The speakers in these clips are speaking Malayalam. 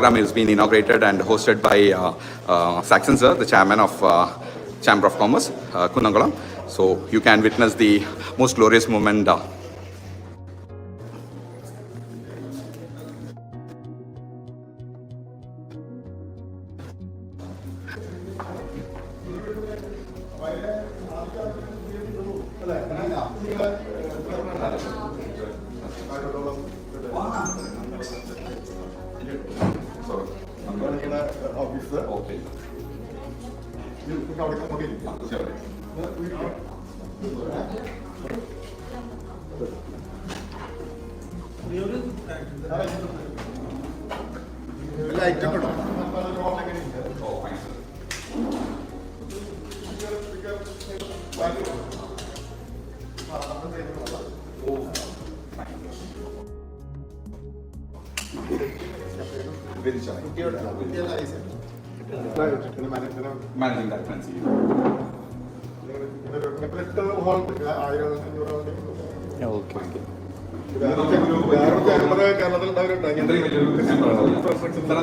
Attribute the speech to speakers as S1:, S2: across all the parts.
S1: program is being inaugurated and hosted by Saxon sir, the chairman of Chamber of Commerce, Kunnangalam. So you can witness the most glorious moment. Managing that fancy.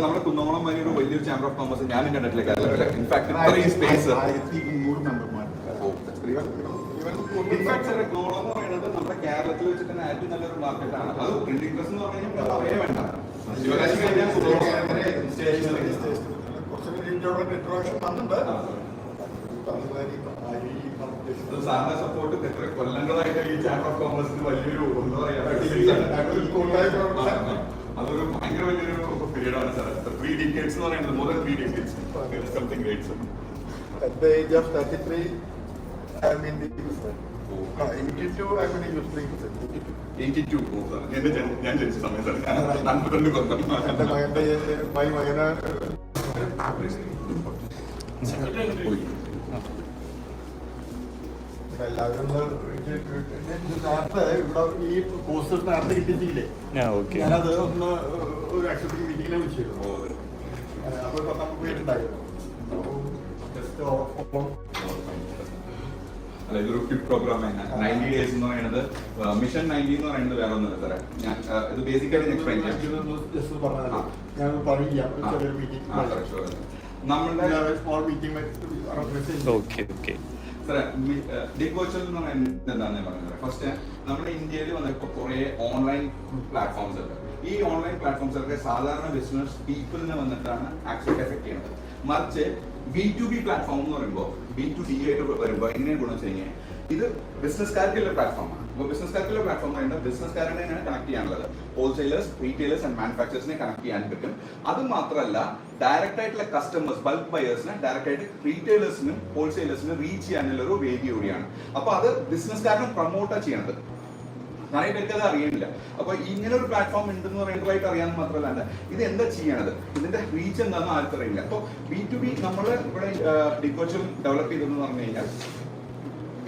S1: നമ്മുടെ കുന്നോളം വലിയൊരു വലിയൊരു ചാമ്പർ ഓഫ് കോമേഴ്സ് ഞാനും കണ്ടിട്ടില്ല കേരളത്തില്. ഇൻഫാക്ട് ഇത്രയും സ്പേസ് നമ്മുടെ കേരളത്തിൽ വെച്ചിട്ട് തന്നെ ഏറ്റവും നല്ലൊരു മാർക്കറ്റാണ്. അത് പ്രിന്റിംഗ് പ്രസ് എന്ന് പറഞ്ഞാൽ വേണ്ട. ശിവകാശി കഴിഞ്ഞാൽ സാറിന്റെ സപ്പോർട്ട് എത്ര കൊല്ലങ്ങളായിട്ട് ഈ ചാമ്പർ ഓഫ് കോമേഴ്സിന് വലിയൊരു എന്താ പറയാ അതൊരു ഭയങ്കര വലിയൊരു പീരീഡാണ് സാർ. 3 decades എന്ന് പറയുന്നത്, more than 3 decades. Something great, sir.
S2: At the age of 33, I'm in the business. 82, I'm in the business.
S1: 82. ഞാൻ ജനിച്ച സമയം സാർ 42 കൊല്ലം.
S2: എന്റെ മകന്റെ മകന് എല്ലാവരും നേരത്തെ ഇവിടെ ഈ പോസ്റ്റ് നേരത്തെ കിട്ടിയിട്ടില്ലേ, ഞാനത് ഒന്ന് ഒരു അക്ഷരത്തിൽ മീറ്റിങ്ങിനെ വിളിച്ചിരുന്നു. അപ്പൊ നമുക്ക് പേരുണ്ടായിരുന്നു.
S1: അല്ല, ഇതൊരു ക്വിക്ക് പ്രോഗ്രാം ആണ്. 90 days എന്ന് പറയുന്നത് മിഷൻ 90 എന്ന് പറയുന്നത് വേറെ ഒന്നുമില്ല സാറേ. ഞാൻ ഇത് ബേസിക്കലി എക്സ്പ്ലെയിൻ ചെയ്യാം.
S2: ഞാൻ പറയാം ചെറിയൊരു മീറ്റിംഗ്
S1: നമ്മളുടെ
S2: സ്മോൾ മീറ്റിംഗ്
S1: സാറേ. ഡിഗ് വെർച്വൽ എന്ന് പറയുന്നത് എന്താണെന്ന് പറഞ്ഞത്, ഫസ്റ്റ് നമ്മുടെ ഇന്ത്യയിൽ വന്നപ്പോൾ കുറെ ഓൺലൈൻ പ്ലാറ്റ്ഫോംസ് ഉണ്ട്. ഈ ഓൺലൈൻ പ്ലാറ്റ്ഫോംസൊക്കെ സാധാരണ ബിസിനസ് പീപ്പിളിനെ വന്നിട്ടാണ് ആക്ച്വലി എഫക്ട് ചെയ്യുന്നത്. മറിച്ച് B2B പ്ലാറ്റ്ഫോം എന്ന് പറയുമ്പോൾ B2D ആയിട്ട് വരുമ്പോൾ എങ്ങനെയാണ് ഗുണം വെച്ച് കഴിഞ്ഞാൽ ഇത് ബിസിനസ്സുകാർക്കുള്ള പ്ലാറ്റ്ഫോമാണ്. അപ്പോൾ ബിസിനസ്സുകാർക്കുള്ള പ്ലാറ്റ്ഫോം പറയുന്നത് ബിസിനസ്സുകാരനെ കണക്ട് ചെയ്യാനുള്ളത് ഹോൾസെയിലേഴ്സ്, റീറ്റെയിലേഴ്സ് ആൻഡ് മാനുഫാക്ചേഴ്സിനെ കണക്ട് ചെയ്യാൻ പറ്റും. അത് മാത്രമല്ല, ഡയറക്റ്റ് ആയിട്ടുള്ള കസ്റ്റമേഴ്സ്, ബൾക്ക് ബയേഴ്സിനെ ഡയറക്റ്റ് ആയിട്ട് റീറ്റെയിലേഴ്സിനും ഹോൾസെയിലേഴ്സിനും റീച്ച് ചെയ്യാനുള്ള ഒരു വേദി കൂടിയാണ്. അപ്പോൾ അത് ബിസിനസ്സുകാരനും പ്രൊമോട്ടാണ് ചെയ്യണത്. நிறைய പേർക്ക് അത് അറിയില്ല. അപ്പോൾ ഇങ്ങനെ ഒരു പ്ലാറ്റ്ഫോം ഉണ്ടെന്ന് പറയുന്നതായിട്ട് അറിയാമെന്ന് മാത്രമല്ല, ഇത് എന്താ ചെയ്യണത്, ഇതിന്റെ റീച്ച് എന്താണെന്ന് ആർക്കും അറിയില്ല. അപ്പോൾ B2B നമ്മൾ ഇവിടെ ഡിഗ് വെർച്വൽ ഡെവലപ്പ് ചെയ്തതെന്ന് പറഞ്ഞു കഴിഞ്ഞാൽ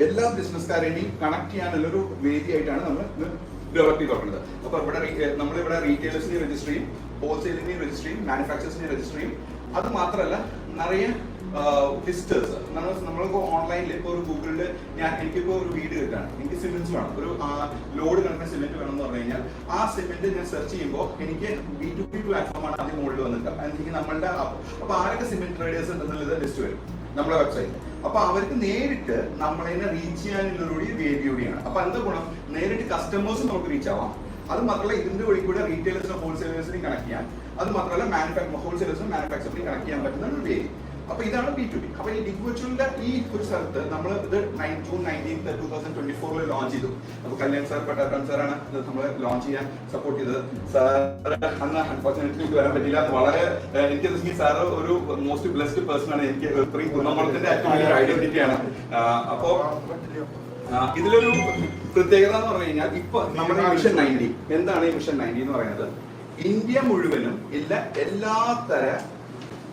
S1: എല്ലാ ബിസിനസ്സുകാരെയും കണക്ട് ചെയ്യാനുള്ള ഒരു വേദിയായിട്ടാണ് നമ്മൾ ഡെവലപ്പ് ചെയ്ത് തുടങ്ങുന്നത്. അപ്പോൾ ഇവിടെ നമ്മളിവിടെ റീറ്റെയിലേഴ്സിനെ രജിസ്റ്റർ ചെയ്യും, ഹോൾസെയിലിനെ രജിസ്റ്റർ ചെയ്യും, മാനുഫാക്ചേഴ്സിനെ രജിസ്റ്റർ ചെയ്യും. അത് മാത്രമല്ല, നിറയെ വിസിറ്റേഴ്സ് നമ്മളിപ്പോ ഓൺലൈനിൽ ഇപ്പോൾ ഒരു ഗൂഗിളിൽ എനിക്കിപ്പോ ഒരു വീട് കിട്ടാണ്, എനിക്ക് സിമെന്റ് വേണം, ഒരു ലോഡ് കണക്കിന് സിമെന്റ് വേണം എന്ന് പറഞ്ഞു കഴിഞ്ഞാൽ ആ സിമെന്റ് ഞാൻ സെർച്ച് ചെയ്യുമ്പോൾ എനിക്ക് B2B പ്ലാറ്റ്ഫോമാണ് ആദ്യം മുകളിൽ വന്നിട്ട് എനിക്ക് നമ്മളുടെ അപ്പൊ ആരൊക്കെ സിമെന്റ് ട്രേഡേഴ്സ് ഉണ്ടെന്നുള്ളത് ലിസ്റ്റ് വരും നമ്മുടെ വെബ്സൈറ്റിൽ. അപ്പൊ അവർക്ക് നേരിട്ട് നമ്മളെ റീച്ച് ചെയ്യാനുള്ളൊരു വേദി കൂടിയാണ്. അപ്പൊ എന്താ ഗുണം, നേരിട്ട് കസ്റ്റമേഴ്സ് നമുക്ക് റീച്ച് ആവാം. അത് മാത്രമല്ല, ഇതിന്റെ വഴി കൂടെ റീറ്റെയിലേഴ്സിനും ഹോൾസെയിലേഴ്സിനും കണക്ട് ചെയ്യാം. അത് മാത്രമല്ല, ഹോൾസെയിലേഴ്സിനും മാനുഫാക്ചറിനും കണക്ട് ചെയ്യാൻ പറ്റുന്ന ഒരു വേദി. അപ്പൊ ഇതാണ് B2B. അപ്പൊ ഈ ഡിഗ് വെർച്വലിന്റെ ഈ ഒരു സ്ഥലത്ത് നമ്മൾ ഇത് June 19, 2024 ലോഞ്ച് ചെയ്തു. അപ്പൊ കല്യാൺ സാർ, പട്ടാക്കാൻ സാറാണ് ഇത് നമ്മൾ ലോഞ്ച് ചെയ്യാൻ സപ്പോർട്ട് ചെയ്തത്. സാർ അന്ന് അൺഫോർച്ചുനേറ്റ്ലി വരാൻ പറ്റില്ല. വളരെ എനിക്ക് സാർ ഒരു മോസ്റ്റ് ബ്ലെസ്ഡ് പേഴ്സൺ ആണ്. എനിക്ക് ഇത്രയും കുന്നംകുളത്തിന്റെ ഏറ്റവും വലിയൊരു ഐഡന്റിറ്റിയാണ്. അപ്പോ ഇതിലൊരു പ്രത്യേകത എന്ന് പറഞ്ഞു കഴിഞ്ഞാൽ ഇപ്പൊ നമ്മുടെ മിഷൻ 90 എന്താണ്? ഈ മിഷൻ 90 എന്ന് പറയുന്നത് ഇന്ത്യ മുഴുവനും എല്ലാ തര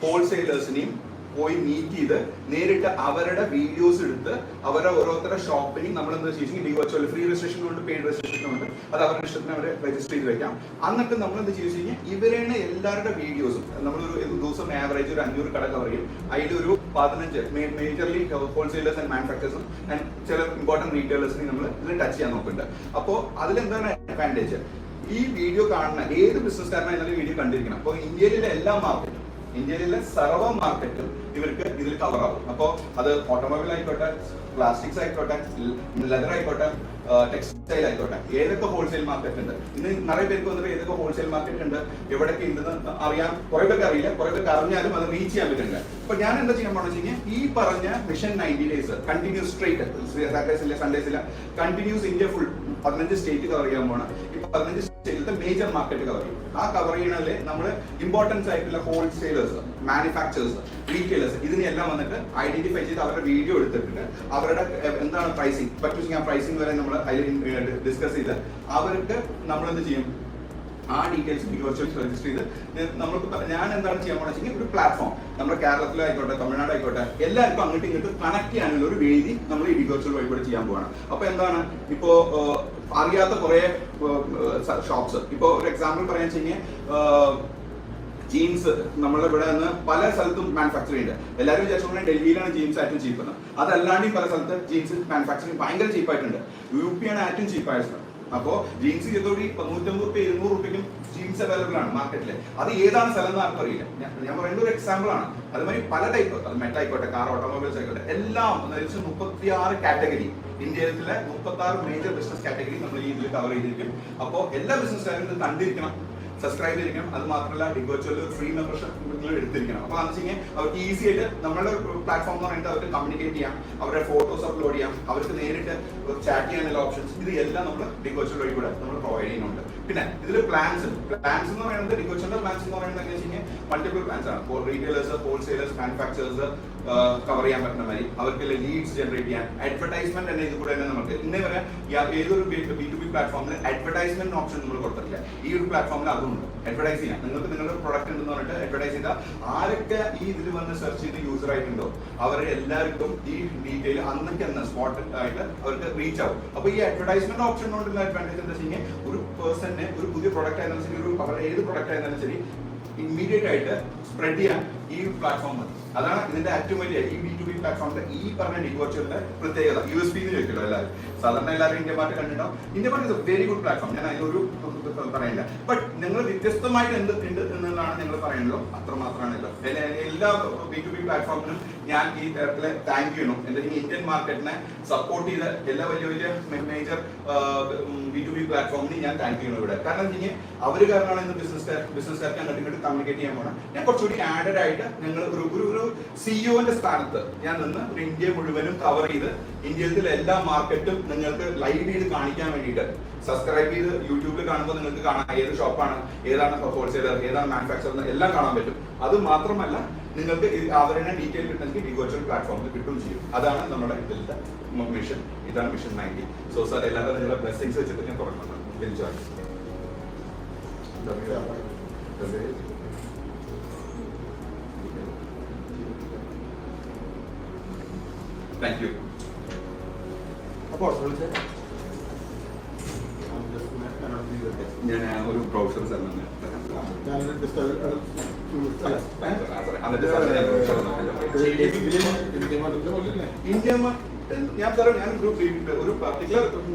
S1: ഹോൾസെയിലേഴ്സിനെയും പോയി മീറ്റ് ചെയ്ത് നേരിട്ട് അവരുടെ വീഡിയോസ് എടുത്ത് അവരുടെ ഓരോരുത്തരുടെ ഷോപ്പിനെയും നമ്മൾ എന്താ ചെയ്യുക, ഡിഗ് വെർച്വൽ ഫ്രീ രജിസ്ട്രേഷൻ ഉണ്ട്, പെയ്ഡ് രജിസ്ട്രേഷൻ ഉണ്ട്. അത് അവരുടെ ഇഷ്ടത്തിന് അവരെ രജിസ്റ്റർ ചെയ്ത് വെക്കാം. എന്നിട്ട് നമ്മൾ എന്താ ചെയ്യുക കഴിഞ്ഞാൽ ഇവരാണ് എല്ലാവരുടെ വീഡിയോസും നമ്മളൊരു ദിവസം ആവറേജ് ഒരു 500 കട കവർ ചെയ്യും. അതിലൊരു 15 മേജർലി ഹോൾസെയിലേഴ്സ് ആൻഡ് മാനുഫാക്ചേഴ്സും ആൻഡ് ചില ഇമ്പോർട്ടന്റ് റീറ്റെയിലേഴ്സിനെ നമ്മൾ ഇതിൽ ടച്ച് ചെയ്യാൻ നോക്കുന്നുണ്ട്. അപ്പോൾ അതിലെന്താണ് അഡ്വാൻറ്റേജ്? ഈ വീഡിയോ കാണുന്ന ഏത് ബിസിനസ്സുകാരനായാലും വീഡിയോ കണ്ടിരിക്കണം. അപ്പോൾ ഇന്ത്യയിലെ എല്ലാ മാർക്കറ്റും, ഇന്ത്യയിലെ സർവ്വ മാർക്കറ്റും ഇവർക്ക് ഇതിൽ കവർ ആവും. അപ്പോൾ അത് ഓട്ടോമൊബൈൽ ആയിക്കോട്ടെ, പ്ലാസ്റ്റിക്സ് ആയിക്കോട്ടെ, ലെതർ ആയിക്കോട്ടെ, ടെക്സ്റ്റൈൽ ആയിക്കോട്ടെ, ഏതൊക്കെ ഹോൾസെയിൽ മാർക്കറ്റ് ഉണ്ട്. ഇന്ന് നിറയെ പേർക്ക് വന്നിട്ട് ഏതൊക്കെ ഹോൾസെയിൽ മാർക്കറ്റ് ഉണ്ട്, എവിടെയൊക്കെ ഉണ്ടെന്ന് അറിയാൻ കുറെ പേർക്ക് അറിയില്ല, കുറെ പേർക്ക് അറിഞ്ഞാലും അത് റീച്ച് ചെയ്യാൻ പറ്റുന്നില്ല. അപ്പൊ ഞാൻ എന്താ ചെയ്യാൻ പോണെന്ന് വെച്ച് കഴിഞ്ഞാൽ ഈ പറഞ്ഞ mission 90 days continuous straight, Saturdays ഇല്ല, സൺഡേസ് ഇല്ല, continuous India full 15 state cover ചെയ്യാൻ പോകണം. ഇപ്പൊ 15 സ്റ്റേറ്റിലത്തെ മേജർ മാർക്കറ്റ് കവർ ചെയ്യും. ആ കവർ ചെയ്യണതിൽ നമ്മൾ ഇമ്പോർട്ടൻസ് ആയിട്ടുള്ള ഹോൾസെയിലേഴ്സ്, മാനുഫാക്ചേഴ്സ്, റീറ്റെയിലേഴ്സ് ഇതിനെല്ലാം വന്നിട്ട് ഐഡന്റിഫൈ ചെയ്ത് അവരുടെ വീഡിയോ എടുത്തിട്ട് അവരുടെ എന്താണ് പ്രൈസിങ് പറ്റുമെങ്കിൽ ആ പ്രൈസിങ് വരെ നമ്മൾ അതിൽ ഡിസ്കസ് ചെയ്ത് അവർക്ക് നമ്മൾ എന്ത് ചെയ്യും, ആ ഡീറ്റെയിൽസ് വിർച്വൽ രജിസ്റ്റർ ചെയ്ത് നമുക്ക് ഞാൻ എന്താണ് ചെയ്യാൻ പോകുന്നത് വെച്ചാൽ ഒരു പ്ലാറ്റ്ഫോം നമ്മുടെ കേരളത്തിലായിക്കോട്ടെ, തമിഴ്നാട് ആയിക്കോട്ടെ, എല്ലാവർക്കും അങ്ങോട്ടും ഇങ്ങോട്ടും കണക്ട് ചെയ്യാനുള്ള ഒരു വേദി നമ്മൾ ഈ വിർച്വൽ വഴിപാട് ചെയ്യാൻ പോവാണ്. അപ്പൊ എന്താണ്, ഇപ്പോ അറിയാത്ത കുറെ ഷോപ്സ്, ഇപ്പൊ ഒരു എക്സാമ്പിൾ പറയാൻ വെച്ച് കഴിഞ്ഞാൽ ജീൻസ് നമ്മളുടെ ഇവിടെ നിന്ന് പല സ്ഥലത്തും മാനുഫാക്ചർ ചെയ്യുന്നുണ്ട്. എല്ലാവരും വിചാരിച്ചോണ്ട് ഡൽഹിയിലാണ് ജീൻസ് ഏറ്റവും ചീപ്പ് എന്ന്. അതല്ലാണ്ട് പല സ്ഥലത്ത് ജീൻസ് മാനുഫാക്ചറിങ് ഭയങ്കര ചീപ്പായിട്ടുണ്ട്. UP ആണ് ഏറ്റവും ചീപ്പായ സ്ഥലം. അപ്പോൾ ജീൻസ് ചെയ്തോടി 150 രൂപ 200 രൂപയ്ക്കും ജീൻസ് അവൈലബിൾ ആണ് മാർക്കറ്റിൽ. അത് ഏതാണ് സ്ഥലം എന്ന് ആർക്കും അറിയില്ല. ഞാൻ പറയുന്ന ഒരു എക്സാമ്പിൾ ആണ്. അതുമാതിരി പല ടൈപ്പ്, അത് മെറ്റ് ആയിക്കോട്ടെ, കാർ, ഓട്ടോമൊബൈൽസ് ആയിക്കോട്ടെ, എല്ലാം 36 കാറ്റഗറി, ഇന്ത്യയിലെ 36 മേജർ ബിസിനസ് കാറ്റഗറി നമ്മൾ ഈ ഇതിൽ കവർ ചെയ്തിരിക്കും. അപ്പോൾ എല്ലാ ബിസിനസ്സുകാരും ഇത് കണ്ടിരിക്കണം, സബ്സ്ക്രൈബ് ചെയ്തിരിക്കണം. അത് മാത്രമല്ല ഡിഗോച്വൽ ഫ്രീ മെമ്പർഷിപ്പ് എടുത്തിരിക്കണം. അപ്പോൾ എന്ന് വെച്ച് കഴിഞ്ഞാൽ അവർക്ക് ഈസി ആയിട്ട് നമ്മളുടെ പ്ലാറ്റ്ഫോം എന്ന് പറയുന്നത് അവർക്ക് കമ്മ്യൂണിക്കേറ്റ് ചെയ്യാം, അവരുടെ ഫോട്ടോസ് അപ്ലോഡ് ചെയ്യാം, അവർക്ക് നേരിട്ട് ചാറ്റ് ചെയ്യാനുള്ള ഓപ്ഷൻസ്, ഇത് എല്ലാം നമ്മൾ ഡിഗോച്വൽ വഴി കൂടെ നമ്മൾ പ്രൊവൈഡ് ചെയ്യുന്നുണ്ട്. പിന്നെ ഇതിൽ പ്ലാൻസ് എന്ന് പറയുന്നത്, ഡിഗോച്വലിന്റെ പ്ലാൻസ് എന്ന് പറയുന്നത് എന്താ വെച്ച് കഴിഞ്ഞാൽ മൾട്ടിപ്പിൾ പ്ലാൻസ് ആണ്. റീറ്റെയിലേഴ്സ്, ഹോൾസെയിലേഴ്സ്, മാനുഫാക്ചേഴ്സ് കവർ ചെയ്യാൻ പറ്റുന്ന മാതിരി അവർക്ക് ലീഡ്സ് ജനറേറ്റ് ചെയ്യാൻ, അഡ്വർടൈസ്മെന്റ് തന്നെ ഇത് കൂടെ തന്നെ നമുക്ക് ഇന്നേ വരെ ഏതൊരു B2B പ്ലാറ്റ്ഫോമിൽ അഡ്വർടൈസ്മെന്റ് ഓപ്ഷൻ നമ്മൾ കൊടുത്തിട്ടില്ല. ഈ ഒരു പ്ലാറ്റ്ഫോമിൽ അതുണ്ട്. അഡ്വർടൈസ് ചെയ്യാം, നിങ്ങൾക്ക് നിങ്ങളുടെ പ്രൊഡക്റ്റ് ഉണ്ടെന്ന് പറഞ്ഞിട്ട് അഡ്വർടൈസ് ചെയ്താൽ ആരൊക്കെ ഈ ഇതിൽ വന്ന് സെർച്ച് ചെയ്ത് യൂസർ ആയിട്ടുണ്ടോ അവരെ എല്ലാവർക്കും ഈ ഡീറ്റെയിൽ അന്നൊക്കെ സ്പോട്ട് ആയിട്ട് അവർക്ക് റീച്ച് ആവും. അപ്പൊ ഈ അഡ്വർടൈസ്മെന്റ് ഓപ്ഷൻ കൊണ്ടുള്ള അഡ്വാൻറ്റേജ് എന്താ വെച്ച് കഴിഞ്ഞാൽ ഒരു പേഴ്സണിനെ ഒരു പുതിയ പ്രൊഡക്റ്റ് ആയിരുന്നാലും ശരി, ഒരു അവരുടെ ഏത് പ്രൊഡക്റ്റ് ആയിരുന്നാലും ശരി, ഇമ്മീഡിയറ്റ് ആയിട്ട് സ്പ്രെഡ് ചെയ്യാൻ ഈ പ്ലാറ്റ്ഫോം മതി. അതാണ് ഇതിന്റെ ഏറ്റവും വലിയ ഈ B2B പ്ലാറ്റ്ഫോമിന്റെ ഈ പറഞ്ഞ ഡിഗോച്വലിന്റെ പ്രത്യേകത. USP എന്ന് ചോദിക്കല്ലോ എല്ലാവരും. സാധാരണ എല്ലാവരും ഇന്ത്യ മാർട്ട് കണ്ടിട്ടുണ്ടാവും. India mart is A very good platform, ഞാൻ അതിലൊരു പറയില്ല. ബട്ട് നിങ്ങൾ വ്യത്യസ്തമായിട്ട് എന്ത് ഉണ്ട് എന്നുള്ളതാണ് ഞങ്ങൾ പറയുന്നത്. അത്രമാത്രമാണല്ലോ. എല്ലാ B2B പ്ലാറ്റ്ഫോമിനും ഞാൻ ഈ തരത്തില് താങ്ക് ചെയ്യണം. എന്തായാലും ഇന്ത്യൻ മാർക്കറ്റിനെ സപ്പോർട്ട് ചെയ്ത എല്ലാ വലിയ വലിയ മേജർ B2B പ്ലാറ്റ്ഫോമിന് ഞാൻ താങ്ക് ചെയ്യണം ഇവിടെ. കാരണം എന്താ വെച്ചാൽ അവർ കാരണമാണ് ഇന്ന് ബിസിനസ്സുകാർക്ക് അങ്ങോട്ട് ഇങ്ങോട്ട് കമ്മ്യൂണിക്കേറ്റ് ചെയ്യാൻ പോകണം. ഞാൻ കുറച്ചുകൂടി ആഡഡ് ആയിട്ട് ഞങ്ങൾ ഒരു സിഇഒന്റെ സ്ഥാനത്ത് ഞാൻ നിന്ന് ഒരു ഇന്ത്യ മുഴുവനും കവർ ചെയ്ത് ഇന്ത്യയിലെ എല്ലാ മാർക്കറ്റും നിങ്ങൾക്ക് ലൈവ് ചെയ്ത് കാണിക്കാൻ വേണ്ടിയിട്ട് സബ്സ്ക്രൈബ് ചെയ്ത് യൂട്യൂബിൽ കാണുമ്പോൾ നിങ്ങൾക്ക് കാണാം ഏത് ഷോപ്പാണ്, ഏതാണ് ഹോൾസെയിലർ, ഏതാണ് മാനുഫാക്ചർ എല്ലാം കാണാൻ പറ്റും. അത് മാത്രമല്ല നിങ്ങൾക്ക് അവരുടെ ഡീറ്റെയിൽ കിട്ടുന്നെങ്കിൽ ഡിഗോച്വൽ പ്ലാറ്റ്ഫോമിൽ കിട്ടുകയും ചെയ്യും. അതാണ് നമ്മുടെ ഇതിലത്തെ മിഷൻ. ഇതാണ് മിഷൻ 90. സോ സാർ എല്ലാവരും നിങ്ങളുടെ ബ്ലെസ്സിങ്സ് വെച്ചിട്ട് ഞാൻ തുടങ്ങുന്നത്. എൻജോയ്. Thank you.
S2: അപ്പോൾ
S1: ഞാൻ ഒരു ബ്രൗഷർ സാറിന് ഇന്ത്യ ഞാൻ ഒരു പർട്ടിക്കുലർ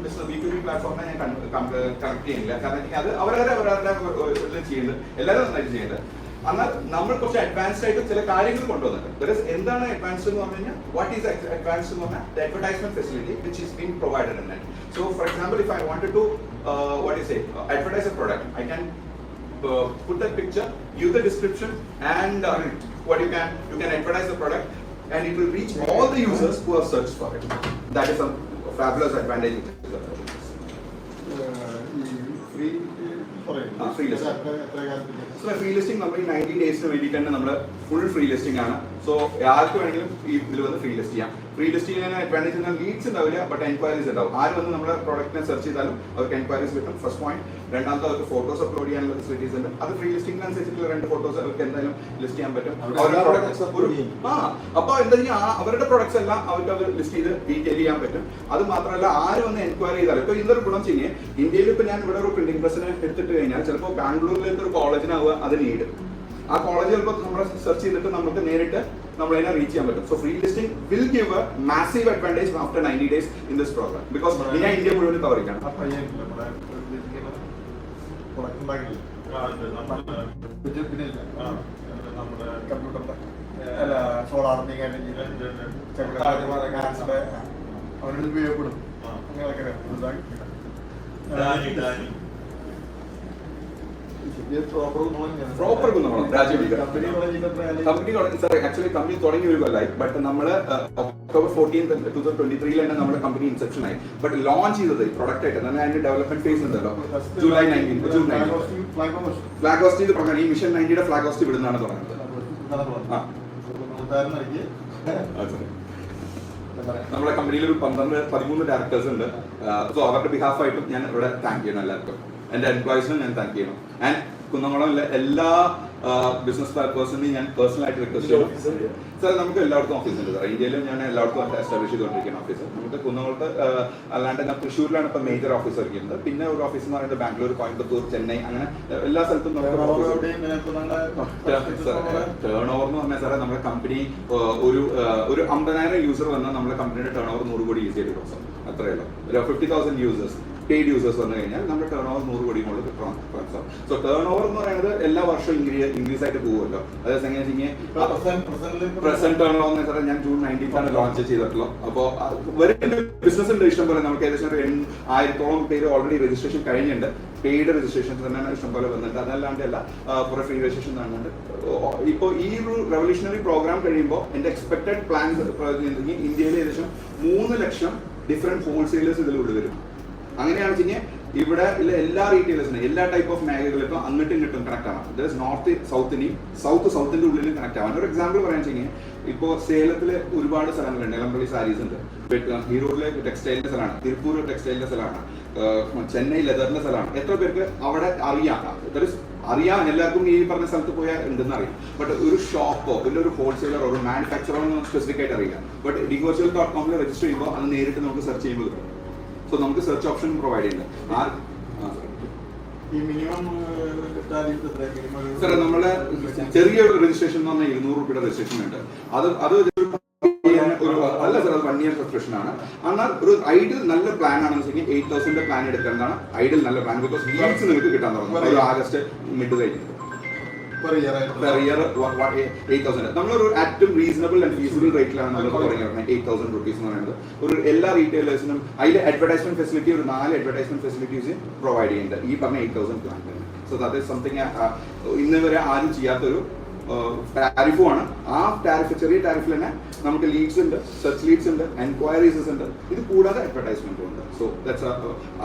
S1: B2B പ്ലാറ്റ്ഫോമിനെ ഞാൻ കണക്ട് ചെയ്യുന്നില്ല. കാരണം അത് അവരവരുടെ ചെയ്യുന്നത് എല്ലാവരും നന്നായിട്ട് ചെയ്യുന്നത്. എന്നാൽ നമ്മൾ കുറച്ച് അഡ്വാൻസ്ഡ് ആയിട്ട് ചില കാര്യങ്ങൾ കൊണ്ടുവന്നിട്ട് എന്താണ് അഡ്വാൻസ്ഡ് എന്ന് പറഞ്ഞു കഴിഞ്ഞാൽ വാട്ട് ഈസ് അഡ്വാൻസ്ഡ് എന്ന് പറഞ്ഞാൽ the advertisement facility which is being provided in that. So for example if I wanted to what you say advertise a product, I can put that picture, use the description, and what you can advertise the product and it will reach all the users who have searched for it. That is a fabulous advantage. Free listing. So free listing നമ്മൾ ഈ 90 ഡേയ്സിന് വേണ്ടിയിട്ട് തന്നെ നമ്മൾ ഫുൾ ഫ്രീ ലിസ്റ്റിംഗ് ആണ്. സോ ആർക്ക് വേണമെങ്കിലും ഈ ഇതിൽ വന്ന് ഫ്രീ ലിസ്റ്റ് ചെയ്യാം. ഫ്രീ ലിസ്റ്റിംഗിന് അഡ്വാൻറ്റേജ് എന്നാൽ ലീഡ്സ് ഉണ്ടാവില്ല, ബട്ട് എൻക്വയറീസ് ഉണ്ടാവും. ആര് വന്ന് നമ്മുടെ പ്രോഡക്റ്റിനെ സെർച്ച് ചെയ്താലും അവർക്ക് എൻക്വയറീസ് കിട്ടും. First point. രണ്ടാമത്തെ അവർക്ക് ഫോട്ടോസ് അപ്ലോഡ് ചെയ്യാനുള്ള ഫെസിലിറ്റീസ് ഉണ്ട്. അത് ഫ്രീ ലിസ്റ്റിംഗിനനുസരിച്ചിട്ടുള്ള 2 ഫോട്ടോസ് അവർക്ക് എന്തായാലും ലിസ്റ്റ് ചെയ്യാൻ പറ്റും. അപ്പൊ എന്താ അവരുടെ പ്രൊഡക്ട്സ് എല്ലാം അവർക്ക് അവർ ലിസ്റ്റ് ചെയ്ത് ഡീറ്റെയിൽ ചെയ്യാൻ പറ്റും. അത് മാത്രമല്ല ആര് വന്ന് എൻക്വയറി ചെയ്താലും ഇപ്പൊ ഇന്നൊരു ഗുണം ചെയ്യുന്നത് ഇന്ത്യയിൽ ഇപ്പൊ ഞാൻ ഇവിടെ ഒരു പ്രിന്റിംഗ് പ്രസ്സിനെ എടുത്തിട്ട് കഴിഞ്ഞാൽ ചിലപ്പോൾ ബാംഗ്ലൂരിലേക്ക് ഒരു കോളേജിനാവുക അത് നീഡ്. ആ കോളേജ് ചിലപ്പോൾ നമ്മൾ സെർച്ച് ചെയ്തിട്ട് നമുക്ക് നേരിട്ട് നമ്മളതിനെ റീച്ച് ചെയ്യാൻ പറ്റും. So free listing will give a massive advantage after 90 days in this programme because ഞാൻ ഇന്ത്യ മുഴുവൻ കവർ ചെയ്യണം.
S2: പ്രൊഡക്റ്റ് ഉണ്ടാക്കില്ല പിന്നെ
S3: നമ്മുടെ
S2: കമ്പ്യൂട്ടറിന്റെ അല്ല സോളാറിന്റെ അവരുടെ ഉപയോഗപ്പെടും അങ്ങനെയൊക്കെ
S1: proper Kunnamkulam company sir actually company തുടങ്ങി ഒരു കൊല്ലായി. ബട്ട് നമ്മൾ October 14th 2023 തന്നെ നമ്മുടെ കമ്പനി ഇൻസെപ്ഷൻ ആയി. ബട്ട് ലോഞ്ച് ചെയ്തത് പ്രൊഡക്റ്റ് ആയിട്ട് തന്നെ അതിന്റെ ഡെവലപ്മെന്റ് ഫേസ് ഉണ്ടല്ലോ ജൂൺ 19 ഫ്ലാഗ് ഹോസ്റ്റ് ചെയ്ത് തുടങ്ങാൻ ഈ മിഷൻ 90യുടെ ഫ്ലാഗ് ഹോസ്റ്റ് ഇവിടുന്നാണ് തുടങ്ങുന്നത്. നമ്മുടെ കമ്പനിയിൽ ഒരു 13 ഡയറക്ടേഴ്സ് ഉണ്ട്. സോ അവരുടെ ബിഹാഫായിട്ടും ഞാൻ ഇവിടെ താങ്ക് ചെയ്യണം എല്ലാവർക്കും. എൻ്റെ എംപ്ലോയീസിനും ഞാൻ താങ്ക് ചെയ്യണം. ആൻഡ് കുന്നംകുളമിലെ എല്ലാ ബിസിനസ് പേഴ്സണിനെയും ഞാൻ പേഴ്സണലായിട്ട് റിക്വസ്റ്റ് ചെയ്യണം. സാർ നമുക്ക് എല്ലായിടത്തും ഓഫീസ് ഉണ്ട് സാർ. ഇന്ത്യയിലും ഞാൻ എല്ലായിടത്തും എസ്റ്റാബ്ലിഷ് ചെയ്തുകൊണ്ടിരിക്കുന്ന ഓഫീസ്. നമുക്ക് കുന്നംകുളത്ത് അല്ലാണ്ട് ഞാൻ തൃശ്ശൂരിലാണ് ഇപ്പോൾ മേജർ ഓഫീസ് ഇരിക്കുന്നത്. പിന്നെ ഒരു ഓഫീസ് എന്ന് പറയുന്നത് ബാംഗ്ലൂർ, കോയമ്പത്തൂർ, ചെന്നൈ, അങ്ങനെ എല്ലാ സ്ഥലത്തും നമുക്ക് ടേൺ ഓവർ എന്ന് പറഞ്ഞാൽ സാറേ നമ്മുടെ കമ്പനി ഒരു 50,000 യൂസർ വന്നാൽ നമ്മുടെ കമ്പനിയുടെ ടേൺ ഓവർ 100 കോടി ഈസി ആയിട്ട് ദിവസം അത്രയല്ലോ. ഒരു 50,000 യൂസേഴ്സ് പെയ്ഡ് യൂസേഴ്സ് വന്നു കഴിഞ്ഞാൽ നമ്മുടെ ടേൺ ഓവർ 100 കോടി മുകളിൽ കിട്ടണം. സോ ടേൺ ഓവർ എന്ന് പറയുന്നത് എല്ലാ വർഷവും ഇൻക്രീസ് ആയിട്ട് പോകുമല്ലോ. അതേസമയം പ്രസന്റ് ടേൺ ഓവർ എന്ന് വെച്ചാൽ ഞാൻ ജൂൺ 19th ലോഞ്ച് ചെയ്തിട്ടുള്ളത്. അപ്പോൾ വരുന്ന ബിസിനസ് ഉണ്ട് ഇഷ്ടം പോലെ. നമുക്ക് ഏകദേശം ഒരു 1000-ഓളം പേര് ഓൾറെഡി രജിസ്ട്രേഷൻ കഴിഞ്ഞിട്ടുണ്ട്. പെയ്ഡ് രജിസ്ട്രേഷൻ തന്നെ ഇഷ്ടം പോലെ വന്നിട്ടുണ്ട്. അതല്ലാണ്ട് അല്ല കുറെ ഫ്രീ രജിസ്ട്രേഷൻ നടന്നുണ്ട്. ഇപ്പോൾ ഈ ഒരു റെവല്യൂഷണറി പ്രോഗ്രാം കഴിയുമ്പോൾ എൻ്റെ എക്സ്പെക്ടഡ് പ്ലാൻസ് ഇന്ത്യയിൽ ഏകദേശം 3 ലക്ഷം ഡിഫറെന്റ് ഹോൾസെയിലേഴ്സ് ഇതിലുള്ളിൽ വരും. അങ്ങനെയാണെന്ന് വെച്ച് കഴിഞ്ഞാൽ ഇവിടെ എല്ലാ റീറ്റെയിലേഴ്സിനും എല്ലാ ടൈപ്പ് ഓഫ് മേഖലകൾക്കും അങ്ങോട്ടും ഇങ്ങോട്ടും കണക്ട് ആവാം. അതായത് നോർത്ത് സൗത്തിനെയും സൗത്തിന്റെ ഉള്ളിലും കണക്ട് ആവാൻ. ഒരു എക്സാമ്പിൾ പറയാൻ വെച്ച് കഴിഞ്ഞാൽ ഇപ്പോൾ സേലത്തിൽ ഒരുപാട് സ്ഥലങ്ങളുണ്ട്. നിലമ്പള്ളി സാരീസ് ഉണ്ട്, ഈറോഡിലെ ടെക്സ്റ്റൈലിന്റെ സ്ഥലമാണ്, തിരുപ്പൂർ ടെക്സ്റ്റൈലിന്റെ സ്ഥലമാണ്, ചെന്നൈ ലെതറിന്റെ സ്ഥലമാണ്. എത്ര പേർക്ക് അവിടെ അറിയാം എല്ലാവർക്കും ഈ പറഞ്ഞ സ്ഥലത്ത് പോയാൽ ഉണ്ടെന്ന് അറിയാം. ബട്ട് ഒരു ഷോപ്പോ ഒരു ഹോൾസെയിലറോ ഒരു മാനുഫാക്ചറോ സ്പെസിഫിക് ആയിട്ട് അറിയാം. ബട്ട് digvirtual.com രജിസ്റ്റർ ചെയ്യുമ്പോൾ അത് നേരിട്ട് നമുക്ക് സെർച്ച് ചെയ്യുമ്പോൾ കിട്ടും. സോ നമുക്ക് സെർച്ച് ഓപ്ഷൻ പ്രൊവൈഡ് ചെയ്യുന്നുണ്ട്. സാർ നമ്മുടെ ചെറിയൊരു രജിസ്ട്രേഷൻ എന്ന് പറഞ്ഞാൽ 200 രൂപയുടെ രജിസ്ട്രേഷൻ ഉണ്ട്. അത് ഒരു അല്ല സാർ, അത് 1 year സബ്സ്ക്രിപ്ഷൻ ആണ്. എന്നാൽ ഒരു ഐഡിൽ നല്ല പ്ലാൻ ആണെന്ന് വെച്ചാൽ 8,000 പ്ലാൻ എടുക്കേണ്ടതാണ് ഐഡിൽ നല്ല പ്ലാൻ. ബിക്കോസ് ലീഡ്സ് നിങ്ങൾക്ക് കിട്ടാൻ തുടങ്ങും ഒരു ആഗസ്റ്റ് മിഡ് കഴിഞ്ഞിട്ട്. Per year 8,000. നമ്മളൊരു ഏറ്റവും റീസണബിൾ ആൻഡ് ഫീസിബിൾ റേറ്റിലാണ് നമ്മൾ തുടങ്ങിയത്. 8,000 rupees എന്ന് പറയുന്നത് ഒരു എല്ലാ റീറ്റെയിലേഴ്സിനും അതിൽ അഡ്വർടൈസ്മെന്റ് ഫെസിലിറ്റി ഒരു 4 അഡ്വർടൈസ്മെന്റ് ഫെസിലിറ്റീസ് പ്രൊവൈഡ് ചെയ്യുന്നുണ്ട് ഈ പറഞ്ഞ 8,000 plan. So that is something ഇന്ന് വരെ ആരും ചെയ്യാത്തൊരു ടാരിഫുമാണ്. ആ ടാരിഫ് ചെറിയ ടാരിഫിൽ തന്നെ നമുക്ക് ലീഡ്സ് ഉണ്ട്, സെർച്ച് ലീഡ്സ് ഉണ്ട്, എൻക്വയറീസ് ഉണ്ട്. ഇത് കൂടാതെ അഡ്വർടൈസ്മെന്റും ഉണ്ട്. സോ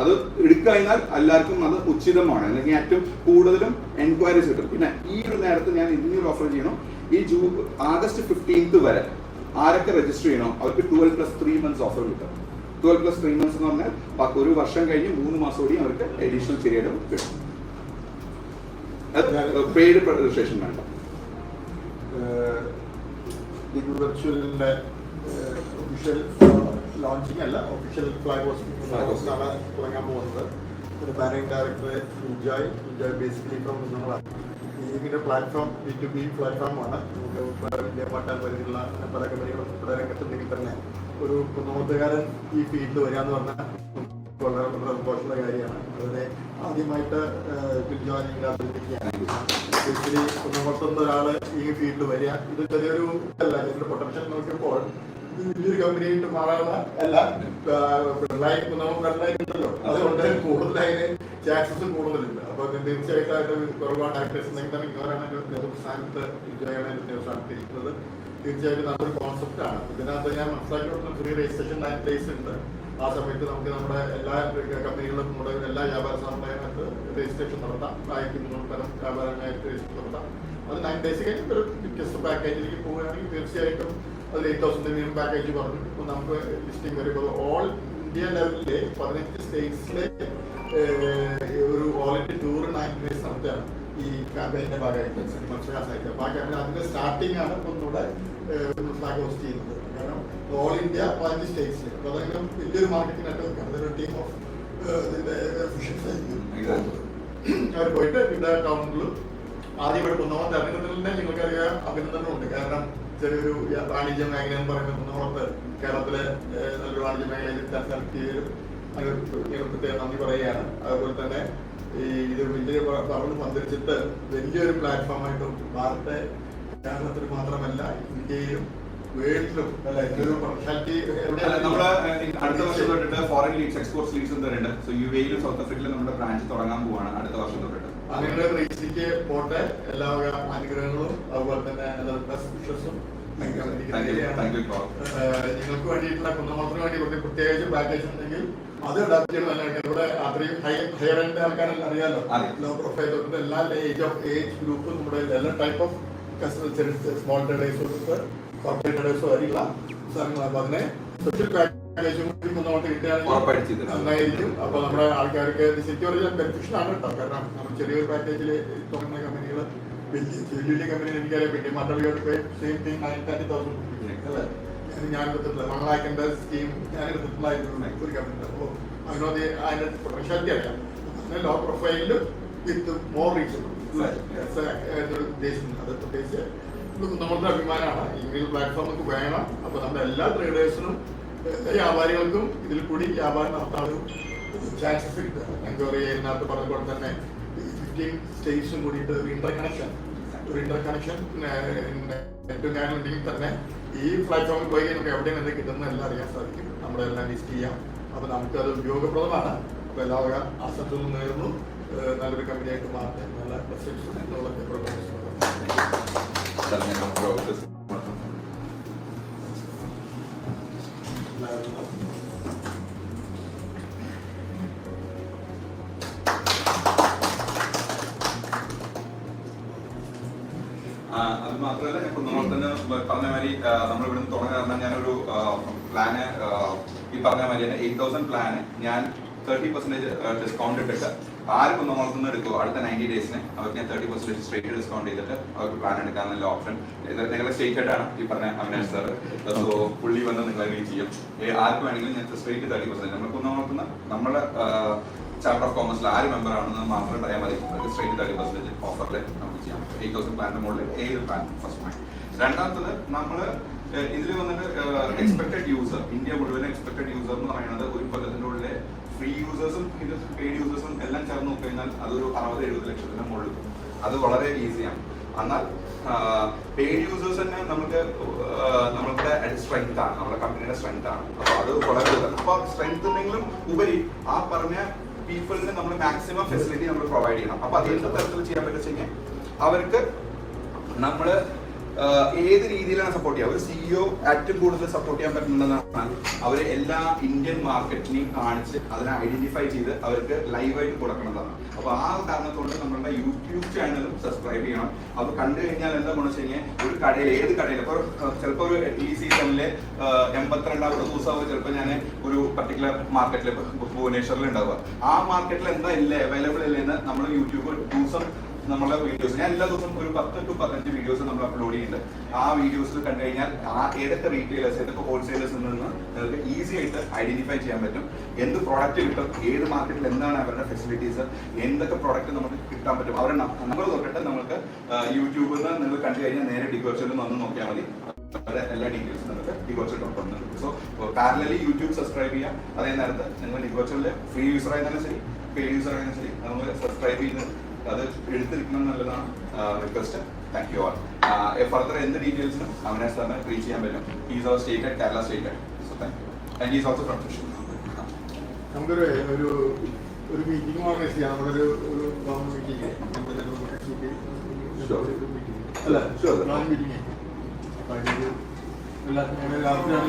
S1: അത് എടുക്കഴിഞ്ഞാൽ എല്ലാവർക്കും അത് ഉചിതമാണ്. അല്ലെങ്കിൽ ഏറ്റവും കൂടുതലും എൻക്വയറീസ് കിട്ടും. പിന്നെ ഈ ഒരു നേരത്ത് ഞാൻ ഇനിയൊരു ഓഫർ ചെയ്യണം. ഈ ആഗസ്റ്റ് 15th വരെ ആരൊക്കെ രജിസ്റ്റർ ചെയ്യണോ അവർക്ക് 12+3 months ഓഫർ കിട്ടും. 12+3 months എന്ന് പറഞ്ഞാൽ ഒരു വർഷം കഴിഞ്ഞ് 3 മാസം കൂടി അവർക്ക് അഡീഷണൽ പീരിയഡ് കിട്ടും. പെയ്ഡ് രജിസ്ട്രേഷൻ വേണ്ട.
S2: വിർച്വലിന്റെ ഒഫീഷ്യൽ ലോഞ്ചിങ് അല്ല, ഒഫീഷ്യൽ ഫ്ലാഗ് ഹോസ്റ്റിംഗ് തുടങ്ങാൻ പോകുന്നത്. ഒരു managing director Ujay basically from Kunnamkulam. ഇതിന്റെ പ്ലാറ്റ്ഫോം B2B പ്ലാറ്റ്ഫോമാണ്. നമുക്ക് പട്ടാൻ വരുന്ന പല കമ്പനികളും ഇവിടെ രംഗത്തുണ്ടെങ്കിൽ തന്നെ ഒരു കുന്നംകുളത്തുകാരൻ ഈ ഫീൽഡിൽ വരിക എന്ന് പറഞ്ഞാൽ വളരെ സന്തോഷമുള്ള കാര്യമാണ്. അതിനെ ആദ്യമായിട്ട് ബേസിക്കലി കുന്നംകുളത്തുനിന്ന് ഒരാൾ ഈ ഫീൽഡിൽ വരിക ഇത് ചെറിയൊരു അല്ല. ഇതിന്റെ പൊട്ടൻഷ്യൽ നോക്കിയപ്പോൾ വലിയൊരു കമ്പനിയായിട്ട് മാറാനുള്ള എല്ലാ പിള്ളേർ കുന്നംകുളത്തുണ്ടല്ലോ. അതുകൊണ്ട് കൂടുതലായി ചാൻസസ് കൂടുതലുണ്ട്. അപ്പൊ തീർച്ചയായിട്ടും ഒരുപാട് ആക്ടേഴ്സ് ഉണ്ടെങ്കിൽ തന്നെ ഇവരാണ് സ്ഥാനത്ത് സ്ഥാനത്ത് ഇരിക്കുന്നത്. തീർച്ചയായിട്ടും നല്ലൊരു കോൺസെപ്റ്റാണ്. ഇതിനകത്ത് ഞാൻ മനസ്സിലാക്കി ഫ്രീ രജിസ്ട്രേഷൻ 9 days ഉണ്ട്. ആ സമയത്ത് നമുക്ക് നമ്മുടെ എല്ലാ കമ്പനികളും നമ്മുടെ എല്ലാ വ്യാപാര സ്ഥാപനങ്ങൾക്ക് രജിസ്ട്രേഷൻ നടത്താം. 1300 തരം വ്യാപാരമായിട്ട് രജിസ്റ്റർ നടത്താം. അത് 9 days കഴിഞ്ഞിട്ട് ഒരു വ്യത്യസ്ത പാക്കേജിലേക്ക് പോവുകയാണെങ്കിൽ തീർച്ചയായിട്ടും അത് 8,000 മിനിമം പാക്കേജ് പറഞ്ഞു. ഇപ്പോൾ നമുക്ക് ലിസ്റ്റിംഗ് വരുമ്പോൾ ഓൾ ഇന്ത്യ ലെവലിലെ 15 സ്റ്റേറ്റ്സിലെ ഒരു ഓൾ ഇന്ത്യ ടൂർ 9 days നടത്തുകയാണ് ഈ ക്യാമ്പയിന്റെ ഭാഗമായിട്ട് മനസ്സിലാക്കി. ആ ക്യാമ്പയിൻ അതിന്റെ സ്റ്റാർട്ടിംഗ് ആണ് ഒന്നുകൂടെ ഫ്ലാഗ് ഹോസ്റ്റ് ചെയ്യുന്നത്. കാരണം ഓൾ ഇന്ത്യ 15 സ്റ്റേറ്റ്സിൽ അപ്പോൾ അതെങ്കിലും വലിയൊരു മാർക്കറ്റിംഗ് നെറ്റ്വർക്ക് ആണ്. അതൊരു ടീം ഓഫ് ഇതിന്റെ അവർ പോയിട്ട് ഇവിടെ ടൗണിലും ആദ്യം ഇവിടെ കുന്നംകുളം തെരഞ്ഞെടുപ്പിൽ നിങ്ങൾക്കറിയാം അഭിനന്ദനമുണ്ട്. കാരണം ചെറിയൊരു വാണിജ്യ മേഖല എന്ന് പറയുന്നത് കുന്നംകുളത്ത് കേരളത്തിലെ നല്ലൊരു വാണിജ്യ മേഖലയിൽ സെലക്ട് ചെയ്തതിലും പ്രത്യേകം നന്ദി പറയുകയാണ്. അതുപോലെ തന്നെ ഇത് വലിയ പറഞ്ഞ് പന്തരിച്ചിട്ട് വലിയൊരു പ്ലാറ്റ്ഫോമായിട്ട് മാറട്ടെ. കേരളത്തിൽ മാത്രമല്ല ഇന്ത്യയിലും വേൾഡിലും അല്ല ഇതൊരു പ്രൊഫഷണാലിറ്റി
S1: നമ്മള് അടുത്ത വർഷം തൊട്ടിട്ട് ഫോറിൻ ലീഗ്സ് എക്സ്പോർട്സ് ലീഗ്സ് തരുന്നുണ്ട്. സോ യുഎയിലും സൗത്ത് ആഫ്രിക്കയിലും നമ്മുടെ ബ്രാഞ്ച് തുടങ്ങാൻ പോവാണ് അടുത്ത വർഷം തൊട്ടിട്ട്.
S2: അങ്ങനെ റേസിലേക്ക് പോട്ടെ. എല്ലാവക അനുഗ്രഹങ്ങളും അതുപോലെ തന്നെ വിഷസും നിങ്ങൾക്ക് വേണ്ടിയിട്ടുള്ള കുന്നമോളത്തിന് വേണ്ടി കുറച്ച് പ്രത്യേകിച്ച് പാക്കേജ് ഉണ്ടെങ്കിൽ അത് അഡാപ്റ്റ് ചെയ്യണം. നല്ലതായിട്ട് ഇവിടെ അത്രയും ഹയർ എൻഡ് ആൾക്കാരെല്ലാം അറിയാലോ. ലോ പ്രൊഫൈൽ തൊട്ട് എല്ലാ ഏജ് ഗ്രൂപ്പും നമ്മുടെ എല്ലാ ടൈപ്പ് ഓഫ് സ്മോൾ ട്രേഡേഴ്സും കോർപ്പറേറ്റ് ട്രേഡേഴ്സും ആയിട്ടുള്ള സാധനങ്ങൾ. അപ്പൊ അതിനെ സ്പെഷ്യൽ പാക്കേജും കൂടി കുന്നമോളത്ത് കിട്ടുകയാണെങ്കിൽ നന്നായിരിക്കും. അപ്പൊ നമ്മുടെ ആൾക്കാർക്ക് ശരിക്കും പറഞ്ഞാൽ ബെനിഫിഷ്യൽ ആണ് കേട്ടോ. കാരണം നമ്മൾ ചെറിയൊരു പാക്കേജിൽ തുടങ്ങുന്ന കമ്പനികൾ വലിയ കമ്പനി എനിക്കറിയാം. പിന്നെ മറ്റുള്ള സെയിം തിങ് 90,000 അല്ലേ. ഞാൻ എടുത്തിട്ടില്ല 1 ലാഖിന്റെ സ്കീം ഞാൻ എടുത്തിട്ടുള്ളായിരുന്നു ഒരു കമ്പനി. അപ്പോൾ അതിനോട് അതിന്റെ പൊട്ടൻഷ്യാലിറ്റി അറിയാം. പിന്നെ ലോ പ്രൊഫൈലിൽ വിത്ത് മോർ റീസണബിൾ ഉദ്ദേശിക്കുന്നത്. അത് പ്രത്യേകിച്ച് നമ്മുടെ അഭിമാനമാണ്. ഇങ്ങനെ പ്ലാറ്റ്ഫോം നമുക്ക് വേണം. അപ്പോൾ നമ്മുടെ എല്ലാ ട്രേഡേഴ്സിനും വ്യാപാരികൾക്കും ഇതിൽ കൂടി വ്യാപാരം നടത്താനൊരു ചാൻസസ് ഉണ്ട്. എൻക്വയറി ഇതിനകത്ത് പറഞ്ഞ പോലെ തന്നെ 15 സ്റ്റേറ്റ്സും കൂടിയിട്ട് ഒരു ഇന്റർ കണക്ഷൻ നെറ്റും കാര്യമുണ്ടെങ്കിൽ തന്നെ ഈ പ്ലാറ്റ്ഫോമിൽ പോയി നമുക്ക് എവിടെയാണ് എന്ത് കിട്ടുന്നത് എല്ലാം അറിയാൻ സാധിക്കും. നമ്മളെല്ലാം ലിസ്റ്റ് ചെയ്യാം. അപ്പോൾ നമുക്കത് ഉപയോഗപ്രദമാണ്. അപ്പോൾ എല്ലാവരും ആശംസകളും നേരുന്നു. നല്ലൊരു കമ്പനിയായിട്ട് മാറട്ടെ. നല്ല പ്രൊസസ് എന്നുള്ള
S1: അത് മാത്രമല്ല ഞാൻ കുന്നമോളത്തിന് പറഞ്ഞ മാതിരി നമ്മൾ ഇവിടുന്ന് തുടങ്ങാൻ ഞാനൊരു പ്ലാന് ഈ പറഞ്ഞ മാതിരി തന്നെ 8,000 പ്ലാന് ഞാൻ 30% ഡിസ്കൗണ്ട് ഇട്ടിട്ട് ആര് കുന്നമോളത്തുനിന്ന് എടുക്കുമോ അടുത്ത 90 ഡേയ്സിന് അവർക്ക് ഞാൻ 30% സ്ട്രേറ്റ് ഡിസ്കൗണ്ട് ചെയ്തിട്ട് അവർക്ക് പ്ലാൻ എടുക്കാൻ നല്ല ഓപ്ഷൻ. നിങ്ങളുടെ സ്റ്റേറ്റ് ഹെഡാണ് ഈ പറഞ്ഞ അവിനാഷ് സാർ. സോ പുള്ളി വന്ന് നിങ്ങളെ മീറ്റ് ചെയ്യും. ആർക്ക് വേണമെങ്കിലും ഞാൻ സ്ട്രേറ്റ് 30%. നമ്മൾ കുന്നമോളത്തുനിന്ന് നമ്മളെ ചാപ്റ്റർ ഓഫ് കോമേഴ്സിൽ ആര് മെമ്പർ ആണെന്ന് മാത്രം പറയാൻ മതി. സ്ട്രേറ്റ് 30% ഓഫറിൽ നമുക്ക് ചെയ്യാം. 8,000 പ്ലാനിന്റെ മുകളിൽ ഏത് പ്ലാൻ ഫസ്റ്റ് പോയിന്റ്. രണ്ടാമത്തത് നമ്മൾ ഇതിൽ വന്നിട്ട് എക്സ്പെക്ടഡ് യൂസർ, ഇന്ത്യ മുഴുവൻ എക്സ്പെക്ടഡ് യൂസർ എന്ന് പറയുന്നത് ഒരു കൊല്ലത്തിന്റെ ഉള്ളിൽ ഫ്രീ യൂസേഴ്സും ഇത് പെയ്ഡ് യൂസേഴ്സും എല്ലാം ചേർന്ന് നോക്കിക്കഴിഞ്ഞാൽ അതൊരു 60-70 ലക്ഷത്തിന് മുകളിൽ. അത് വളരെ ഈസിയാണ്. എന്നാൽ പെയ്ഡ് യൂസേഴ്സ് തന്നെ നമുക്ക് നമ്മളുടെ സ്ട്രെങ്ത് ആണ്, നമ്മുടെ കമ്പനിയുടെ സ്ട്രെങ്ത് ആണ്. അപ്പോൾ അത് വളരെ അപ്പോൾ സ്ട്രെങ്ത് ഉണ്ടെങ്കിലും ഉപരി ആ പറഞ്ഞ പീപ്പിളിന് നമ്മൾ മാക്സിമം ഫെസിലിറ്റി നമ്മൾ പ്രൊവൈഡ് ചെയ്യണം. അപ്പോൾ അത് എന്ത് തരത്തിൽ ചെയ്യാൻ പറ്റുമെങ്കിൽ അവർക്ക് നമ്മൾ ഏത് രീതിയിലാണ് സപ്പോർട്ട് ചെയ്യുക. ഒരു സിഇഒ ഏറ്റവും കൂടുതൽ സപ്പോർട്ട് ചെയ്യാൻ പറ്റുന്നതാണ് അവർ എല്ലാ ഇന്ത്യൻ മാർക്കറ്റിനെയും കാണിച്ച് അതിനെ ഐഡന്റിഫൈ ചെയ്ത് അവർക്ക് ലൈവായിട്ട് കൊടുക്കുന്നതാണ്. അപ്പോൾ ആ കാരണത്തോട് നമ്മളുടെ യൂട്യൂബ് ചാനലും സബ്സ്ക്രൈബ് ചെയ്യണം. അപ്പോൾ കണ്ടു കഴിഞ്ഞാൽ എന്താ ഗുണം വെച്ച് കഴിഞ്ഞാൽ ഒരു കടയിൽ ഏത് കടയിൽ ഇപ്പോൾ ചിലപ്പോൾ ഒരു ഈ സീസണില് 82ാമത്തെ ദിവസമാകുമ്പോൾ ചിലപ്പോൾ ഞാൻ ഒരു പർട്ടിക്കുലർ മാർക്കറ്റിൽ ഭുവനേശ്വറിൽ ഉണ്ടാവുക. ആ മാർക്കറ്റിൽ എന്താ ഇല്ലേ അവൈലബിൾ ഇല്ലെന്ന് നമ്മൾ യൂട്യൂബ് ദിവസം നമ്മളെ വീഡിയോസ് ഞാൻ എല്ലാ ദിവസവും ഒരു 10 to 15 വീഡിയോസ് നമ്മൾ അപ്ലോഡ് ചെയ്യുന്നുണ്ട്. ആ വീഡിയോസ് കണ്ടു കഴിഞ്ഞാൽ ആ ഏതൊക്കെ റീറ്റെയിലേഴ്സ് ഏതൊക്കെ ഹോൾസെയിലേഴ്സിൽ നിന്ന് നിങ്ങൾക്ക് ഈസി ആയിട്ട് ഐഡന്റിഫൈ ചെയ്യാൻ പറ്റും. എന്ത് പ്രോഡക്റ്റ് കിട്ടും, ഏത് മാർക്കറ്റിൽ എന്താണ് അവരുടെ ഫെസിലിറ്റീസ്, എന്തൊക്കെ പ്രോഡക്റ്റ് നമുക്ക് കിട്ടാൻ പറ്റും. അവരുടെ നമ്പർ തൊട്ടിട്ട് നമുക്ക് യൂട്യൂബിൽ നിന്ന് നിങ്ങൾ കണ്ടു കഴിഞ്ഞാൽ നേരെ ഡിഗോർച്ചറിൽ വന്ന് നോക്കിയാൽ മതി. എല്ലാ ഡീറ്റെയിൽസും നമുക്ക് ഡിഗോർച്ചർ കൊടുക്കുന്നുണ്ട്. സോ പാരലലി യൂട്യൂബ് സബ്സ്ക്രൈബ് ചെയ്യുക. അതേ നേരത്ത് നിങ്ങൾ ഡിഗോർച്ചറിൽ ഫ്രീ യൂസർ ആയിരുന്നാലും ശരി പെയ്ഡ് യൂസർ ആയിരുന്നാലും ശരി നമ്മൾ സബ്സ്ക്രൈബ് ചെയ്യുന്നത് അത് എടുത്തിരിക്കണം എന്നുള്ളതാണ് request. Thank you all. Further എന്ത് ഡീറ്റെയിൽസിനും അവിനാഷ് സാറിനെ റീച്ച് ചെയ്യാൻ പറ്റും. Is our state Kerala state. So thank you. And is also from Thrissur.
S2: നമുക്കൊരു ഒരു മീറ്റിംഗ് ഓർഗനൈസ് ചെയ്യാം. നമ്മളൊരു മീറ്റിംഗ് അല്ല മീറ്റിംഗ് എല്ലാത്തിനും രാത്രിയാണ്